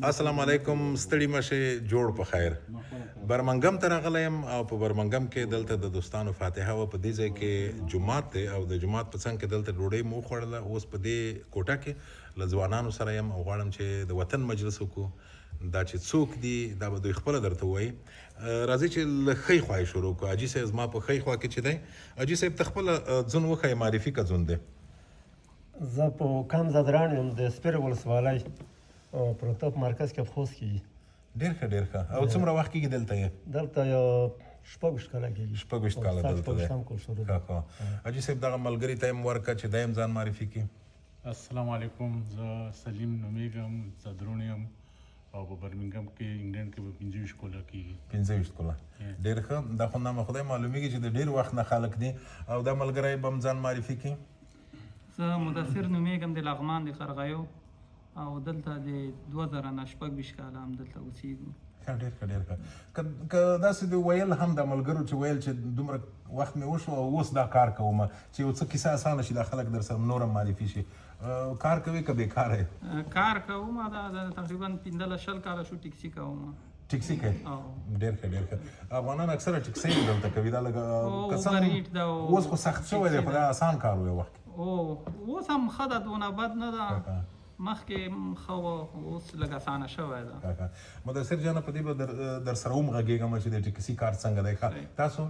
السلام علیکم، ستړي مشه، جوړ په خیر. برمنګهم ته راغلی یم او په برمنګهم کې دلته د دوستانو فاتحه وه. په دې ځای کې جومات دی او د جومات په څنګ کې دلته ډوډۍ مو وخوړله. اوس په دې کوټه کې له ځوانانو سره یم او غواړم چې د وطن مجلس وکړو. دا چې څوک دي دا به دوی خپله درته ووایي. راځئ چې له ښۍ خوا یې شروع کړو. حاجي صاحب زما په ښۍ خوا کې چې دی، حاجي صاحب ته خپله ځون وښایي، معرفي که ځون دی. زه په کم زدران یم، د سپیرې ولسوالۍ پروته په مرکز کې په خوست کې. ډېر ښه، ډېر ښه. او څومره وخت کېږي دلته یې؟ دلته یو 26 کاله کېږي. 26 کاله دلته دی. حاجي صاحب دغه ملګري ته یې ورکړه چې دا یې ځان معرفي کړي. السلام علیکم، زه سلیم نومیږم، زدرون یم او په برمنګهم کې انګلند کې به 25 کاله کېږي. 25 کاله، ډېر ښه. دا خو نامه خدای معلومیږي چې د ډېر وخت نه خلک دي. او دا ملګری به هم ځان معرفي کړي. زه مدثر نومیږم، د لغمان د قرغیو او دلته د 2026 کاله هم دلته اوسېږو. ډېر ښه، ډېر ښه. که داسې دې ویل هم د ملګرو چې ویل چې دومره وخت مې وشو او اوس دا کار کوم، چې یو څه کیسه اسانه شي، دا خلک در سره نور هم معرفي شي. کار کوي که بیکاره یې؟ کار کوم، دا تقریبا 15-20 کاله شو ټیکسي کوم. ټیکسي کوي؟ ډېر ښه، ډېر ښه. افغانان اکثره ټیکسي دلته کوي. دا لږ اوس خو سخت شوی دی، خو دا آسان کار و یو وخت. اوس هم ښه ده، دونه بد نه ده. مخکې ښه وه، اوس لږ اسانه شوی ده. مدثر جانه په دې به در سره هم غږېږم چې د ټیکسي کار څنګه دی. ښه، تاسو؟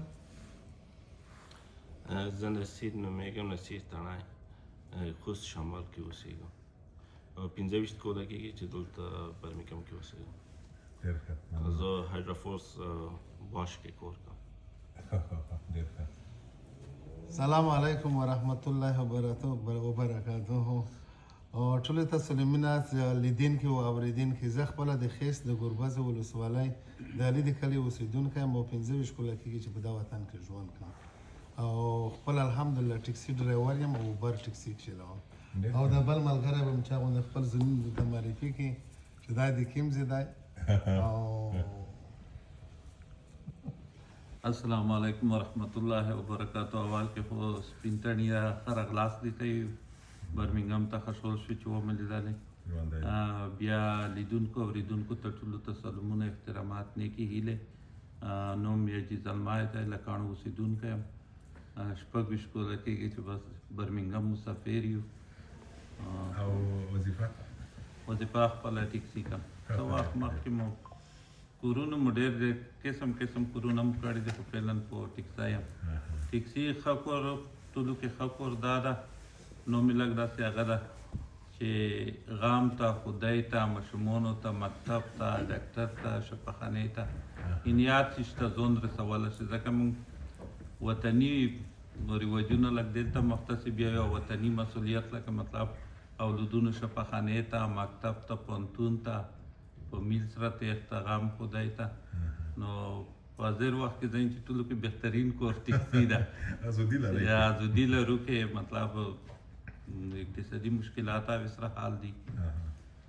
زه نصیر نومیږم، نصیر تڼای، خوست شمال کې اوسېږم. 25 کاله کېږي چې دلته برمنګهم کې اوسېږم. ډېر ښه. زه هایدروفورس باش کې کار کوم. ډېر ښه. سلام علیکم ورحمت الله وبرکاته. ټولو ته سلامونه لیدونکي او اورېدونکي. زه خپله د خیست د ګربز ولسوالۍ د علي د کلي اوسېدونکی یم او 25 کاله کېږي چې په دا وطن کې ژوند کوم او خپل الحمدلله ټیکسي ډرایور یم او اوبر ټیکسي چلوم. او د بل ملګری به م چې هغوندې خپل زمون ته معرفي کړي چې دا د کوم ځای دی. او السلام علیکم ورحمت الله وبرکاته. اول کې خو سپین تڼیه ښه راغلاست دی، برمنګهم ته ښه شو چې ومې لیدلې. بیا لیدونکو اورېدونکو ته ټولو ته سلامونه، احترامات، نیکې هیلې. نوم یې عجیز المای دی، له کاڼو اوسېدونکی یم. 26 کاله کېږي چې بس برمنګهم مسافر یو. او وظیفه؟ وظیفه خپله ټیکسي کوم. څه وخت مخکې مو کورونه مو ډېر دی، قسم قسم کورونه مو کړي دي، خو فعلا په ټیکسا یم. ټیکسي ښه کور، ټولو کې ښه کور دا ده. نو مې لږ داسې هغه ده چې غام ته، خدای ته، ماشومانو ته، مکتب ته، ډاکټر ته، شفاخانې ته انیات چې شته ځون رسولی شي. ځکه موږ وطني رواجونه لږ دې ته مختص بیا یو وطني مسؤلیت، لکه مطلب اولادونو شفاخانې ته، مکتب ته، پوهنتون ته په میل سره تېښته، غام خدای ته. نو په حاضر وخت کې ځین چې ټولو کې بهترین کور ټیکسي ده. ازادي لرئ؟ یا ازادي لرو کې مطلب اقتصادي مشکلات او سره حال دي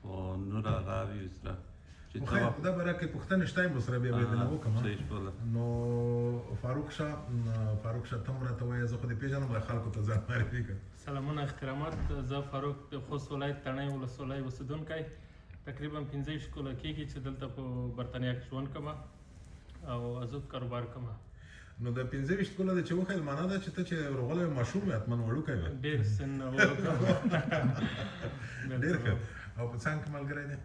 او نور هغه وي سره چې دا به راکې پوښتنې شته یم سره بیا به یې نه وکړم. صحیح شوله. نو فاروق شاه ته هم راته وایه، زه خو دې پېژنم، د خلکو ته ځان معرفي کړه. سلامونه، احترامات. زه فاروق د خوست ولایت تڼۍ ولسوالۍ اوسېدونکی، تقریبا 25 کاله کېږي چې دلته په برتانیا کې ژوند کوم او ازود کاروبار کوم. نو د 25 کاله د چې وښیل معنا ده چې ته چې روغلی ماشوم یې، حتما وړوکی وې. ډېر سن وړوکی. ډېر ښه. او په څنګ کې ملګری دی؟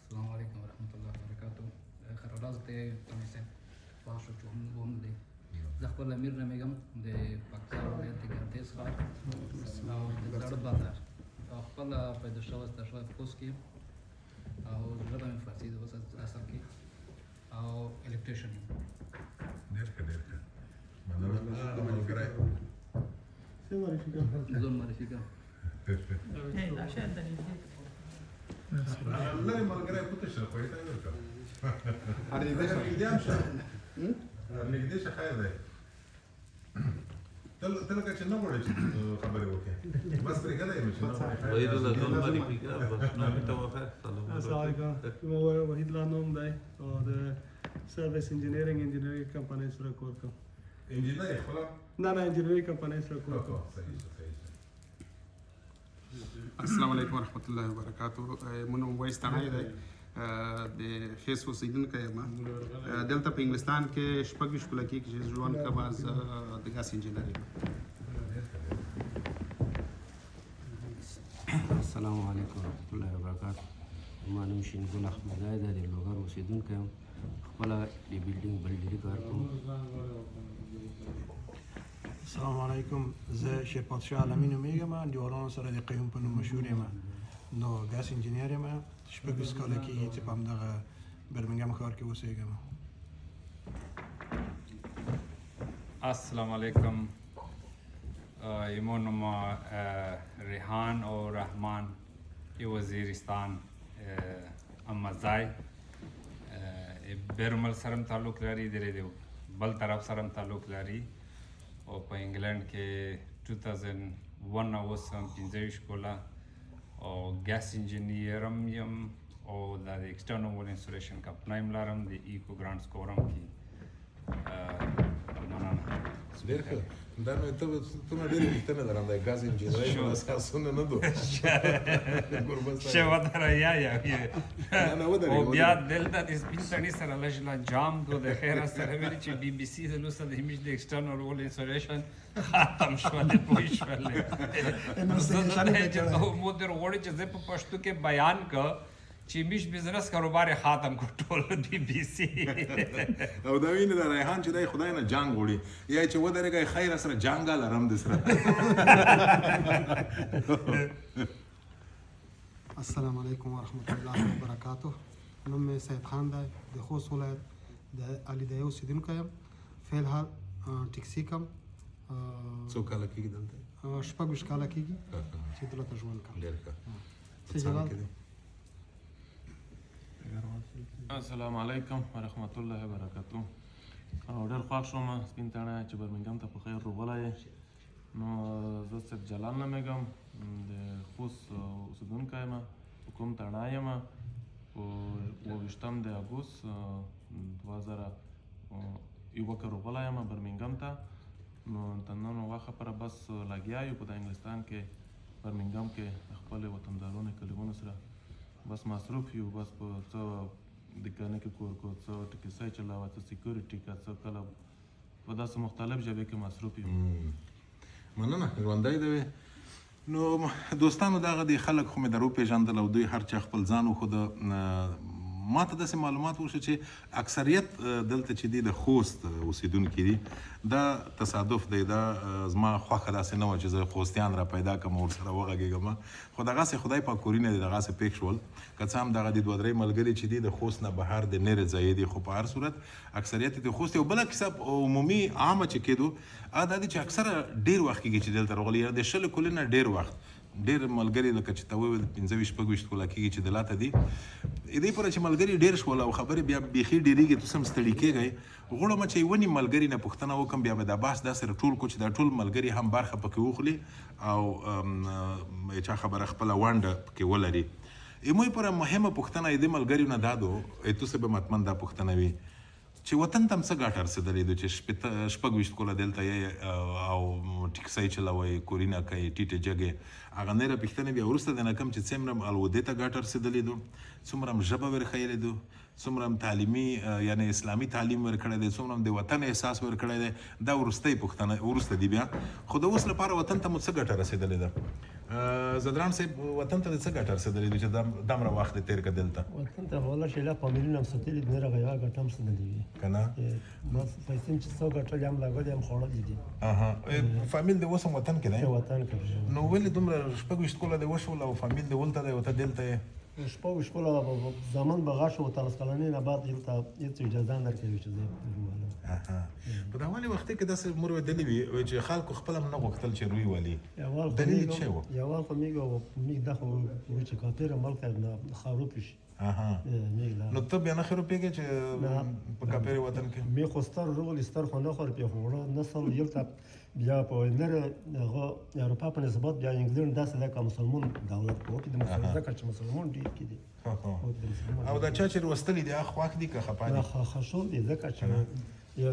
السلام علیکم ورحمت الله وبرکاته. ښه راغلاست دی تڼۍ صاحب، خوښ شو چې هم دی. زه خپل امیر نومیږم، د پاکستان ولایت د ګردیز ښار او د زاړه بازار او خپل پیدا شوی ستا شوی په خوست کې او ژبه مې فارسي ده اوس اصل کې او الکټریشن یم. ډېر ښه، ډېر ښه. مننه. ملګری زه معرفي کوم. لرې ملګری پوته شه، خو یې ته یې ورکړه. نږدې هم شه، نږدې شه، خیر دی. ته لکه چې نه غواړې چې خبرې وکړې، بس پرېږده یم چې نه غواړې. السلام علیکم. وحید الله نوم دی او د سروس انجینیرینګ کمپنۍ سره کار کوم. انجینر یې خپله؟ نه، انجینرینګ کمپنۍ سره کار کوم. صحیح. السلام علیکم ورحمۃ الله وبرکاتو. مونږ وایس تڼای دی د خیس اوسیدونکی یم. دلته په انګلستان کې شپږ ویشت کاله کېږي چې ژوند کوم از د ګاز انجینر یم. السلام علیکم ورحمۃ الله وبرکاتو. زما نوم شینګل احمدی دی، د لوګر اوسیدونکی یم. خپله د بلډینګ بلډري کار کوم. السلام علیکم. زه شیرپادشاه علمي نومیږم، انډیوالانو سره د قیوم په نوم مشهور یم. نو ګاز انجینر یم. شپږ ویشت کاله کېږي چې په همدغه برمنګهم ښار کې اوسېږم. السلام علیکم. ایمون نوم ریحان او رحمان وزیرستان امزای بیرمل سرم تعلق لري، د بل طرف سرم تعلق لري او په انګلند کې 2001 نه اوسم 25 کاله او ګاس انجینیرم یم او د ایکسټرنل وال انسټالیشن کمپنۍ م لرم د ایکو ګرانټ سکورم کې. مننه. ډېر ښه. دا نو ته نه ډېرې پوښتنې لرم د ګاز انجینرۍ په اساسونه نه دو شه ودره یا او بیا دلته د سپین تڼي سره لږ جام دو د خیره سره ویلي چې بي بي سي د لوسه د همیش د ایکسټرنل وال انسټالیشن ختم شولې پوه شولې چې مو در غواړي چې زه په پښتو کې بیان که چې میش بزنس کاروبار خاتم کو ټول بي بي سي او دا ویني د ریحان چې دی خدای نه جنګ وړي یا چې ودرېږئ خیر سره جنګه لرم د سره. السلام علیکم ورحمۃ الله وبرکاتو. نوم مې سید خان دی، د خوست ولایت د علي دایه اوسېدونکی یم. فی الحال ټیکسي کوم. څو کاله کېږي دلته؟ شپږ ویشت کاله کېږي چې دلته ژوند کوم. ډېر ښه. السلام علیکم ورحمۃ الله وبرکاتو. ډېر خوښ شوم سپین تڼی چې برمنګهم ته په خیر راغلی. نو زه سید جلال نومیږم، د خوست اوسېدونکی یم، په کوم تڼی یم. په 28 د اګوست 2001 کې راغلی یم برمنګهم ته. نو تر نن وخته پورې بس لګیا یو په د انګلستان کې برمنګهم کې د خپلو وطندارانو کلیوانو سره بس مصروف یو. بس په څه دکانه کې کور کو، څه ټکسۍ چلاوه، څه سیکورټي کا، څه کله په داسې مختلف ژبې کې مصروف یو. مننه، ژوندی دی. نو دوستانو دغه د خلک خو مې در وپېژندل او دوی هر چا خپل ځان وښود. ما ته داسې معلومات وشو چې اکثریت دلته چې دی د خوست اوسېدونکي دي. دا تصادف دی، دا زما خوښه داسې نه وه چې زه خوستیان را پیدا کړم او ورسره وغږېږم، خو دغسې خدای پاک کورونه دي دغسې پېښ شول. که څه هم دغه د دوه درې ملګري چې دي د خوست نه بهر د نرې ځایې دي، خو په هر صورت اکثریت د خوست. یو بله کیسه عمومي عامه چې کېدو دا دی چې اکثره ډېر وخت کېږي چې دلته راغلي، د 20 کلونو نه ډېر وخت ډېر ملګري لکه چې ته وویل 25 شپږ کاله کېږي چې دلته دي. دې پوره چې ملګري ډېر شول او خبرې بیا بیخي ډېرېږي، تاسو هم ستړي کېږئ. غواړم چې یوه نیم ملګري نه پوښتنه وکړم، بیا به دا بحث داسې راټول کړو چې دا ټول ملګري هم برخه پکې وخوري او چا خبره خپله ونډه پکې ولري. یموی پوره مهمه پوښتنه یې د ملګریو نه دا دو، تاسو به مطمئن دا پوښتنه وي چې وطن ته هم څه ګټه رسېدلی ده چې شپږ ویشت کاله دلته یې او ټکسۍ چلوئ، کورونه کوئ، ټیټې جګې. هغه نوره پوښتنې بیا وروسته د نه کوم چې څومره الودې ته ګټه رسېدلې ده، څومره ژبه ورښیلې ده، څومره تعلیمي یعنې اسلامي تعلیم ورکړی دی، څومره د وطن احساس ورکړی دی. دا وروستۍ پوښتنه وروسته دي بیا. خو د اوس لپاره وطن ته مو څه ګټه رسېدلې ده؟ زدران صاحب، وطن ته د څه ګټه رسېدلې ده چې دومره وخت یې تېر کړه دلته؟ وطن ته والله شیله فامیلونه هم ساتلي دي، نه هغه یوه ګټه هم رسېدلې وي که نه؟ بس پیسې چې څو ګټلې هم لګولې هم خوړلې دي. فامیل دې اوس هم وطن کې دی؟ وطن کې. نو ولې دومره شپږ ویشت کاله دې وشول او فامیل دې ولته دی او ته دلته یې؟ شپږ ویشت کاله زمان به غش و 13 کلنۍ نه بعد دلته هېڅ اجازه نه درکوي چې زه په د اولې وختې کې داسې مور ویدلې وي چې خلکو خپله هم نه غوښتل چې روی ولي. دلیل یې څه و؟ یوال خو میږ دا خو وایي چې کاپېره ملک خروپې شي. نو ته بیا نه ښه روپېږې چې په کاپېرې وطن کې؟ مې خو ستر روغلي ستر خو نه خور پې خو وړه نسل یلته بیا په نره هغه اروپا په نسبت بیا انګلند داسې دی که مسلمان دولت په وکړي د ځکه چې مسلمان ډېر کې دي. او دا چا چې لوستلي دي هغه خوښ دي که خفه دي؟ خشول دي ځکه چې یا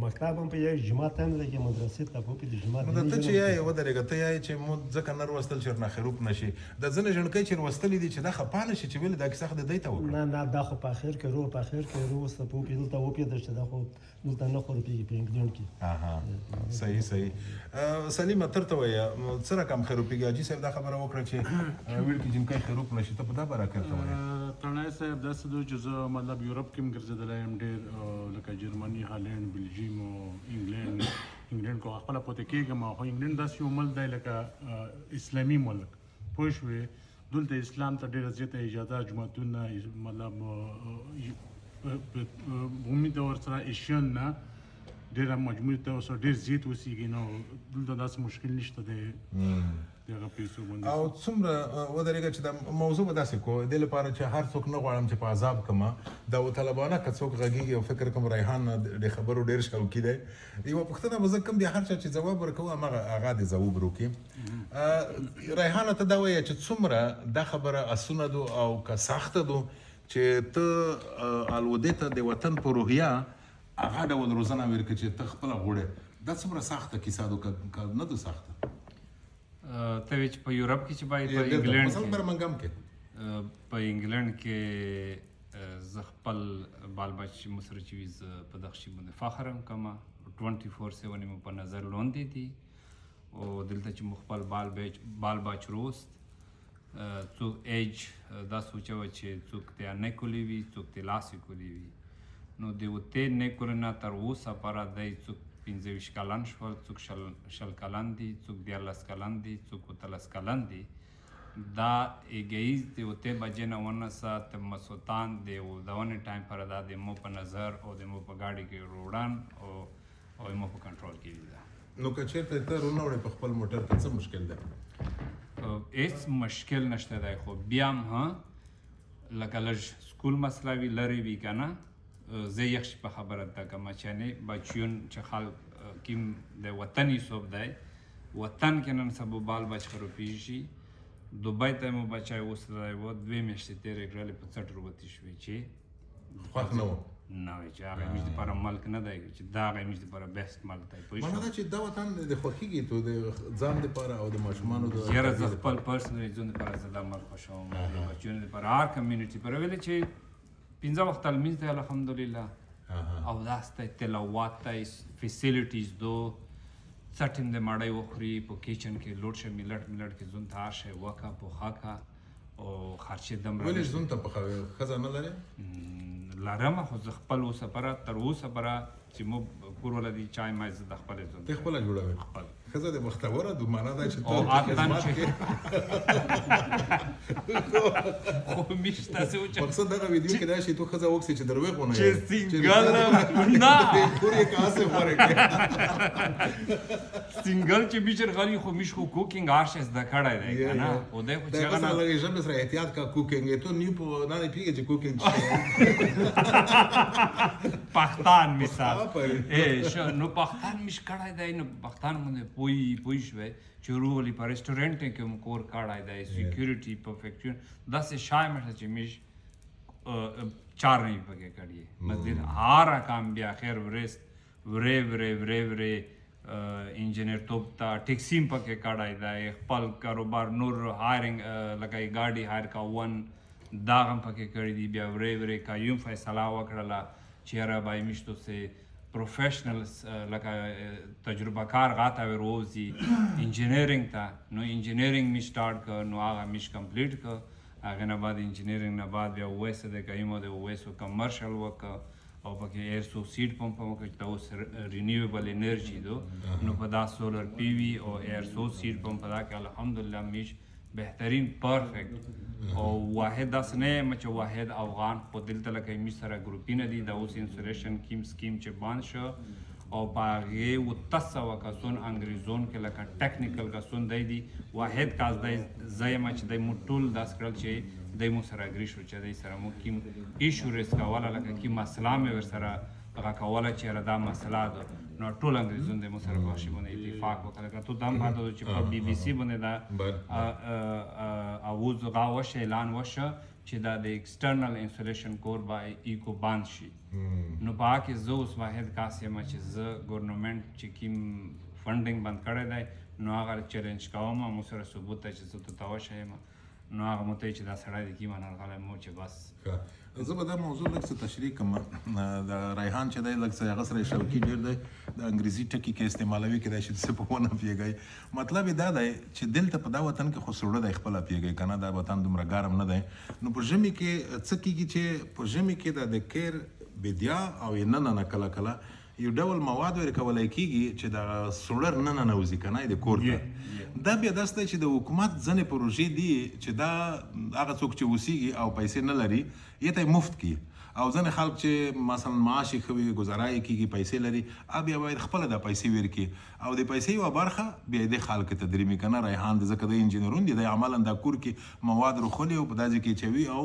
مکتب هم په یې جماعت هم لګي مدرسې ته په د جماعت نو د ته چې یې ودرېږه ته یې چې مو ځکه نه وروستل چې نه خروب نشي د ځنې ژڼکۍ چې وروستلې دي چې دا خپه نه شي چې ولې دا کیسه خو د دی ته وکړه نه دا خو په اخر کې په اخر کې وروسته په دلته وپېدل چې دا خو دلته نه خروپېږي په انګلینډ کې صحیح سلیمه تر ته وایه څه رقم خروپېږي حاجي صاحب دا خبره وکړه چې ویړکي جنکۍ خروپ نشي ته په دا باره کې ورته وایه تڼای صاحب داسې دی چې زه مطلب یورپ کې هم ګرځېدلی یم ډېر لکه جرمني هالینډ بلجیم او انګلینډ کو خپله پوته کېږم خو انګلینډ داسې یو ملک دی لکه اسلامي ملک پوه شوې دلته اسلام ته ډېره زیاته اجازه جوماتونه مطلب عمومي طور سره ایشین نه ډېره مجموعي طور سره ډېر زیات اوسېږي نو دلته داسې مشکل نشته دی د هغه پیسو باندې او څومره ودرېږه چې دا موضوع به داسې کو دې لپاره چې هر څوک نه غواړم چې په عذاب کړمه دا طالبانه که څوک غږېږي او فکر کوم ریحان د خبرو ډېر شوقي دی یوه پوښتنه به زه کوم دی هر چا چې ځواب ورکوو هماغه هغه دې ځواب وکړي ریحانه ته دا وایه چې څومره دا خبره اسونه دو او که سخته دو چې ته الودې ته د وطن په روحیه هغه ډول روزنه ورکړي چې ته خپله غوړې دا څومره سخته کیسه ده که نه ده سخته ته وایې چې په یورپ کې چې باید په انګلینډ مثلا برمنګهم کې په انګلینډ کې زه خپل بال بچ مو سره چې وي زه په دغه شي باندې فخر هم کوم 24/7 مو په نظر لاندې دي او دلته چې مو خپل بال بچ روست څوک ایج دا سوچوه چې څوک ته نه کولی وي څوک ته لاسې کولی وي نو د وتې نه کورنه تر اوسه پره دی څوک 15 کلن شول څوک شل کلن دي څوک 14 کلن دي څوک 13 کلن دي دا ایګیز د وتې بجې نه ونسه ته مسلطان دی او د ونې ټایم پر دا د مو په نظر او د مو په ګاډي کې روډان او مو په کنټرول کې دی نو که چېرته ته رونوړې په خپل موټر کې څه مشکل دی هیڅ مشکل نشته دی خو بیا هم لکه لږ سکول مسله وي لرې وي که نه زه یک شي په خبره ته کوم چې بچیون چې خلک کیم د وطن حساب دی وطن کې نن سبا بال بچ خروپېږي شي دوبۍ ته مو بچی وسلی و 2 میاشتې تېرې کړلې په څټ روتې شوې چې خوښ نه و نه وایي چې هغه زموږ دپاره ملک نه دی چې دا هغه زموږ دپاره بیسټ ملک دی پوه معنی دا چې دا وطن د خوښېږي تو د ځان دپاره او د ماشومانو د یاره زه خپل پرسنلي ځون دپاره زه دا ملک خوښوم د بچیانو دپاره هر کمیونټي دپاره ولې چې 5 وخته لمونځ دی الحمدلله او داسته تلاوت دی فیسیلیټیز دو څټ هم د مړۍ وخوري په کچن کې لوډ شه ملټ کې ځون ته هر شی وکړه پوښه کړه او خرچې دم ولې ځون ته پخوې ښځه نه لرې لرم خو زه خپل اوسه پره تر اوسه پره چې مو کور ولدي چای مای زه د خپلې ځون ته خپله جوړوې خپل ښځه دې بختوره ده معنا دا چې او اتن خو میش تاسو چې مقصد دغه ویډیو کې دا شي تو ښځه وکسي چې دروي غونه چې سینګل نه پوری کاسه ورکه سینګل چې بیچر غالي خو میش خو کوکینګ آرشز د کړای دی کنه او دای خو چې هغه نه لګي ژبه سره احتیاط کا کوکینګ ته نیو په نه پیږي چې کوکینګ پښتان مثال نو پښتان میش کړای دی نو پښتان باندې پوي شوی چې روغلی په ریسټورانټ کې هم کور کړای دی سکیورټي پرفیکشن داسې شای مشه چې میش 4 نه پکې کړی مزید هر کام بیا خیر ورې انجینیر توپ تا ټیکسیم پکې کړای دی خپل کاروبار نور هایرینګ لګای ګاډي هایر کا ون دا هم پکې کړی دی بیا ورې کایوم فیصله وکړله چې را بای میشتو سه پروفیشنلز لکه تجربه کار غاته وروزی انجینیرینګ ته نو انجینیرینګ می سٹارټ ک نو هغه میش کمپلیټ ک هغه نه بعد انجینیرینګ نه بعد بیا وېسه د کایمو د وېسو کمرشل وک او پکې ایر سو سیډ پمپ هم کې تاسو رینیویبل انرژي دو نو په دا سولر پی وی او ایر سو سیډ پمپ دا کې الحمدلله میش بهترین پرفیکټ او واحد داس نه مچ واحد افغان په دلته لکه می سره ګروپینه دي د اوس انسولیشن سکیم چې باندې شو او باغې و تاسو وکاسون انګریزون کې لکه ټیکنیکل کاسون دی واحد کاز دی زایمه چې د مټول داس کړل چې د مو سره اګری شو چې د سره مو کیم ایشورس کاواله لکه کی مسله مې ور سره هغه کاواله چې را دا مسله ده نو ټول انګریزون د مو سره باشي باندې اتفاق وکړه ته دم باندې چې په بي بي سي باندې دا اوز غاوش اعلان وشه چې دا د ایکسټرنل انسولیشن کور به ایکو باند شي نو په هغه کې زه اوس واحد کاس یم چې زه ګورنمنټ چې کوم فنډینګ بند کړی دی نو هغه چیلنج کوم مو سره ثبوت دی چې زه ته توشه یم نو هغه مو ته چې دا سړی د کومه نرغلی مو چې بس زه به دا موضوع لږ څه تشریح کوم د ریحان چې دی لږ څه هغه سره شوقي ډېر دی د انګریزي ټکي کې استعمالوي کېدای شي څه په ونه پوهېږئ مطلب یې دا دی چې دلته په دا وطن کې خو سوړه دی خپله پوهېږئ که نه دا وطن دومره ګرم نه دی نو په ژمي کې څه کېږي چې په ژمي کې د کیر بیدیا او یې ننه کله کله یو ډول مواد ورکولی کېږي چې د سوړر نه ننوځي که نه د کور ته دا بیا داسې دی چې د حکومت ځینې پروژې دي چې دا هغه څوک چې اوسیږي او پیسې نه لري یې ته مفت کړي او ځینې خلک چې مثلا معاش یې ښه وي ګزاره یې کېږي پیسې لري بیا باید خپله دا پیسې ورکړي او د پیسې یوه برخه بیا یې دې خلک ته تدریمي که نه ریحان د ځکه د انجینرون دي دی عملا دا کور کې مواد روښلي او په دا ځای کې اچوي او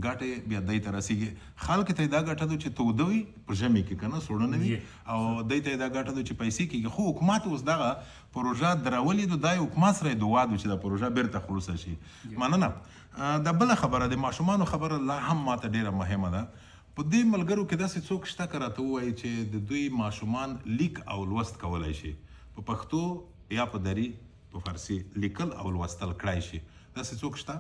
ګټې بیا دی ته رسېږي خلک ته یې دا ګټه ده چې توده وي په ژمي کې که نه سوړه نه وي او دی ته یې دا ګټه ده چې پیسې کېږي خو حکومت اوس دغه پروژه درولې ده دا یې حکومت سره یې دعا ده چې دا پروژه بیرته خلاصه شي مننه دا بله خبره د ماشومانو خبره لا هم ماته ډېره مهمه ده په دې ملګرو کې داسې څوک شته که راته ووایي چې د دوی ماشومان لیک او لوست کولی شي په پښتو یا په دري په فارسي لیکل او لوستل کړای شي داسې څوک شته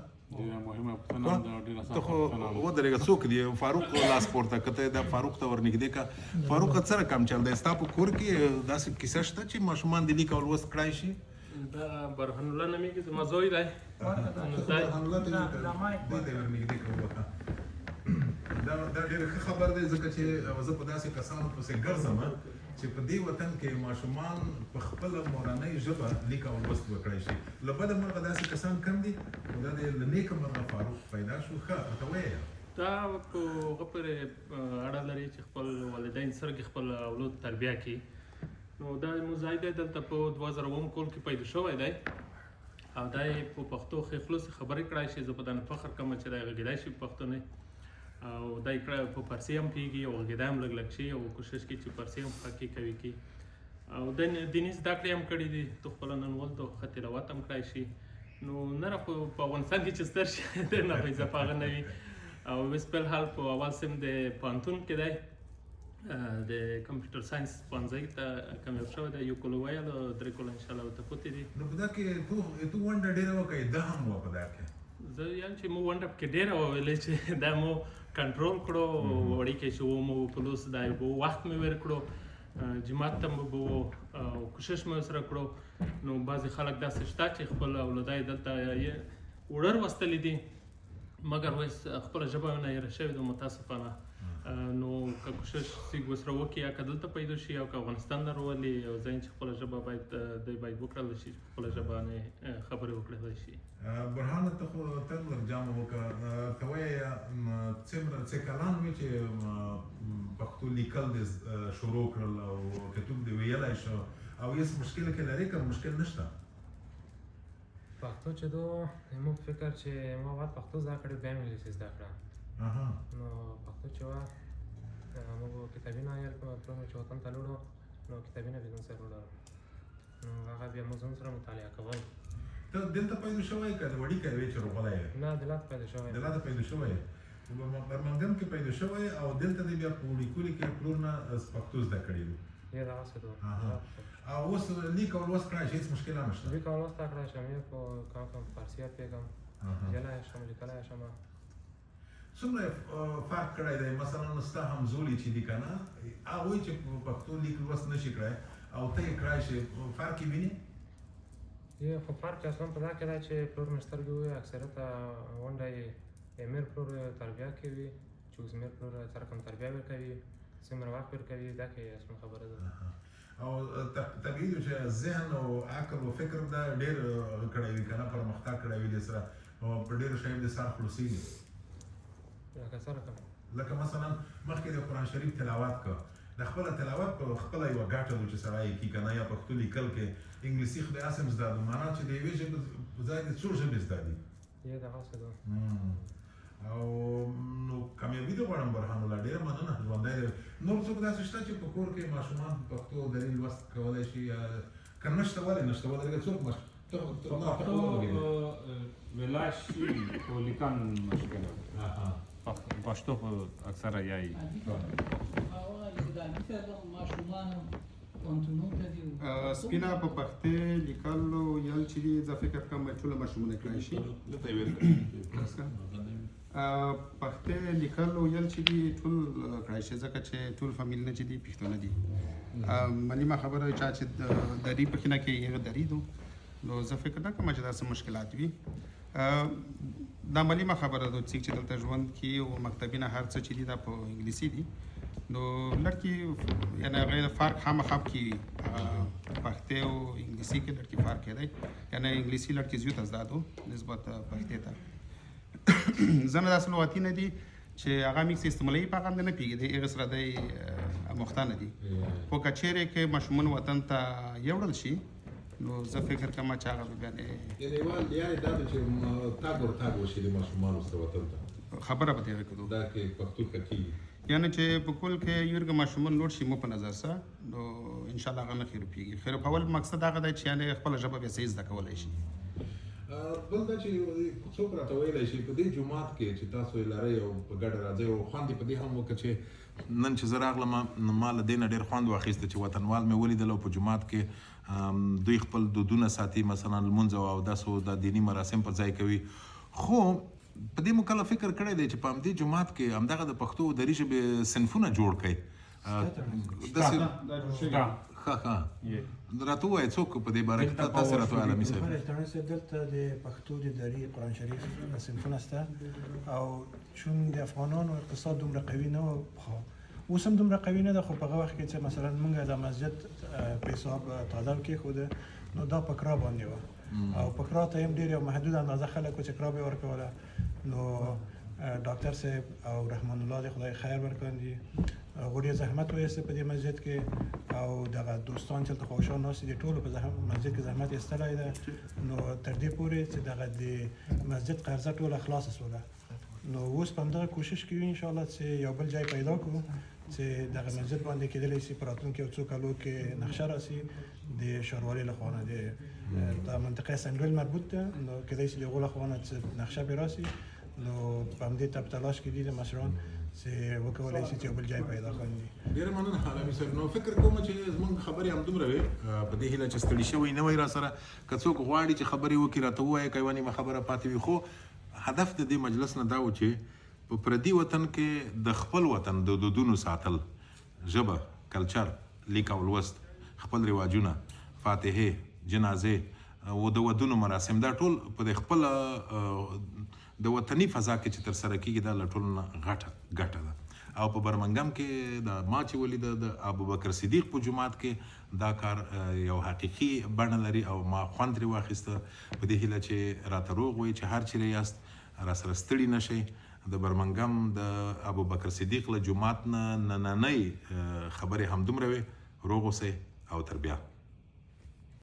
ته خو ودرېږه څوک دی فاروق لاس پورته که ته دا فاروق ته ورنږدې که فاروق څه رقم چل دی ستا په کور کې داسې کیسه شته چې ماشومان د لیک او لوست کړای شي دا برهان الله نومیږي زما زوی دی دا ډېره ښه خبر دی ځکه چې زه په داسې کسانو پسې ګرځم چې په دې وطن کې ماشومان په خپله مورنۍ ژبه لیک او لوست وکړی شي له بده مرغه داسې کسان کم دي خو دا د له نیکه مرغه فاروق پیدا شو ښه ورته ویې دا په هغه پورې اړه لري چې خپل والدین سره خپل اولاد تربیه کړي نو دا مو ځای دی دلته په 2000 کال کې پیدا شوی دی او دا یې په پښتو ښې خلوصې خبرې کړای شي زه په دنه فخر کوم چې دا غږېدای شي په پښتو نه او دا یې کړه په فارسي هم کېږي او غږېدا هم لږ لږ شي او کوشش کوي چې فارسي هم ښه کوي کی او د دیني زده کړې هم کړي دي تو خپله ننول ته ښه تلاوت هم کړی شي نو نه را په افغانستان کې چې ستر شي د نه په اضافه هغه نه وي او اوس فلحال په اول سیم د پوهنتون کې دی د کمپیوټر ساینس پوهنځي ته کامیاب شوی دی یو کال وویل 3 کاله انشاءالله ورته پوتې دي نو په دا کې تو ونډه ډېره وکړې ده هم وه په دا کې زه یم چې مو ونډه پکې ډېره وویلې چې دا مو کنټرول کړو وړیکې چې و مو پلوس دا به وخت مې ورکړو جماعت ته مو او کوشش مې سره کړو نو بعضې خلک داسې شته چې خپل اولادای دلته یې وړر وستلی دي مګر اوس خپله ژبه نه هېره شوې ده متاسفانه نو که کوشش سیګ ورسره وکړي یا که دلته پیدا شي او که افغانستان نه راولي او ځین چې خپله ژبه باید دوی باید وکړلی شي چې خپله ژبه نه خبرې وکړلی شي برهانه ته خو تل ورجامه وکړه ته وایه څه کلان وي چې پښتو لیکل دې شروع کړل او کتوب دې ویلی شو او هېڅ مشکل کې لرې که مشکل نشته پښتو چې دو موږ فکر چې ما وخت پښتو زده کړې بیا مې انګلیسي زده کړه نو پښتو چې وه موږ کتابونه ویل پلار مې چې وطن ته لوړو نو کتابونه به ځان سره وړل نو هغه بیا موږ ځان سره مطالعه کول ته دلته پیدا شوی که د وړیکه وې چې روغلی یې نه دلته پیدا شوی دلته پیدا شوی یې برمنګهم کې پیدا شوی او دلته دې بیا په وړیکولي کې پلور نه پښتو زده کړي دي یې دغسې ده او اوس لیک او لوست کړای شي هېڅ مشکل هم نشته لیک او لوست کړای شم یې په کم فارسي پوهېږم ویلی شم لیکلی شم څومره فرق کړی دی مثلا ستا همزولي چې دي که نه هغوی چې په پښتو لیک لوست نه شي کړی او ته یې کړای شي فرق یې وینې یې خو فرق اصلا په دا کې دی چې پلور مې سترګې ووایي اکثریته ونډه یې امیر پلور تربیه کوي چې اوس میر پلور سره کوم تربیه ورکوي څومره وخت ورکوي دا کې اصلا خبره ده او طبیعي ده چې ذهن او عقل او فکر دا ډېر کړی وي که نه پرمختګ کړی وي دې سره او په ډېرو شیانو دې سر خلاصېږي لکه څه رقم لکه مثلا مخکې د قرآن شریف تلاوت که د خپله تلاوت په خپله یوه ګټه ده چې سړی یې کي که نه یا پښتو لیکل کې انګلیسي خدای هسې هم زده ده معنا چې د یوې ژبې په ځای د څو ژبې زده دي یې دغسې ده او نو کامیابي دې غواړم برهان الله ډېره مننه ژوندی دی نور څوک داسې شته چې په کور کې ماشومان په پښتو دري لوست کولی شي یا که نشته ولې نشته ودرېږه څوک ولاش خو لیکن مشکل پښتو خو اکثره یایي سپینه په پښتې لیکلو یل چې دي زه فکر کوم ټول ماشومونه کړای شي پښتې لیکلو یل چې دي ټول کړای شي ځکه چې ټول فامیل نه چې دي پښتانه دي مليمه خبره چا چې دري په خینه کې یو دري دو نو زه فکر نه کوم چې دا څه مشکلات وي دا مليمه خبره ده چې دلته ژوند کې او مکتبینه هر څه چې دي دا په انګلیسي دي نو لړکی یعنی غیر فرق خامخا کې پښتو او انګلیسي کې لړکی فرق دی یعنی انګلیسي لړکی زیات زیاتو نسبت پښتو ته زنه د اصل وتی نه دي چې هغه میکس استعمالي پیغام نه پیږي د هغه سره د مختانه دي خو کچېره کې مشمون وطن ته یوړل شي نو زه فکر کوم چې هغه بیان یعنی دا چې تاګ وشي د ماشومانو سره وطن ته خبره به تیرې کړو دا کې پښتو کې یعنی چې په کول کې یورګ ماشومان لوړ شي مو په نظر سره نو ان شاء الله غنه خیر پیږي خیر په اول مقصد هغه دی چې یعنی خپل ژبه به صحیح زده کولای شي بل دا چې څوک راته ویلی شي په دې جومات کې چې تاسو یې لرئ او په ګډه راځئ او خوند یې په دې هم وکړه چې نن چې زه راغلم ما له دې نه ډېر خوند واخیسته چې وطنوال مې ولیدل او په جومات کې دوی خپل دودونه ساتي مثلا لمونځ او اودس او د دیني مراسم پر ځای کوي خو په دې مکلف فکر کړی دی چې په همدې جومات کې همدغه د پښتو او دري ژبې صنفونه جوړ کړئ راته ووایه څوک په دې باره کې تاسو راته وایه علمي صاحب دلته د پښتو د دري قرآن شریف صنفونه شته او چون د افغانانو اقتصاد دومره قوي نه و اوس هم دومره قوي نه ده خو په هغه وخت کې چې مثلا موږ د مسجد په حساب تعداد کېښوده نو دا په کرا باندې وه او په کرا ته هم ډېر یو محدود اندازه خلک و چې کرا به یې ورکوله نو ډاکټر صاحب او رحمان الله دې خدای خیر ورکړي هغوی ډېر زحمت وایسته په دې مسجد کې او دغه دوستان چې هلته خوشحال ناست دي ټولو په مسجد کې زحمت ایستلی ده نو تر دې پورې چې دغه د مسجد قرضه ټوله خلاصه شوله نو اوس په همدغه کوشش کوي انشاءالله چې یو بل ځای پیدا کړو چې دغه مسجد باندې کېدلی شي په راتلونکي یو څو کالو کې نقشه راسي د ښاروالۍ له خوا نه د منطقه سنډویل مربوط ده نو کېدای شي د هغو له خوا نه چې نقشه پرې راسي نو په همدې ته په تلاش کې دي د مشران چې وکولی شي چې یو بل ځای پیدا کړي ډېره مننه علمي صاحب نو فکر کوم چې زموږ خبرې همدومره وې په دې هیله چې ستړي شوی نه وای را سره که څوک غواړي چې خبرې وکړي راته ووایه که یوه نیمه خبره پاتې وي خو هدف د دې مجلس نه دا و چې په پردي وطن کې د خپل وطن د دودونو ساتل ژبه کلچر لیک او لوست خپل رواجونه فاتحې جنازې او د ودونو مراسم دا ټول په خپل د وطني فضا کې چې ترسره کېږي دا له ټولو نه غټه ګټه ده او په برمنګهم کې د ما چې ولیده د ابوبکر صدیق په جومات کې دا کار یو حقیقي بڼه لري او ما خوند ترې واخیسته په دې هیله چې راته روغ وایي چې هر چیرې یاست راسره ستړي نه شئ د برمنګهم د ابوبکر صدیق له جومات نه نننۍ خبرې همدومره وې روغ اوسئ او تر بیا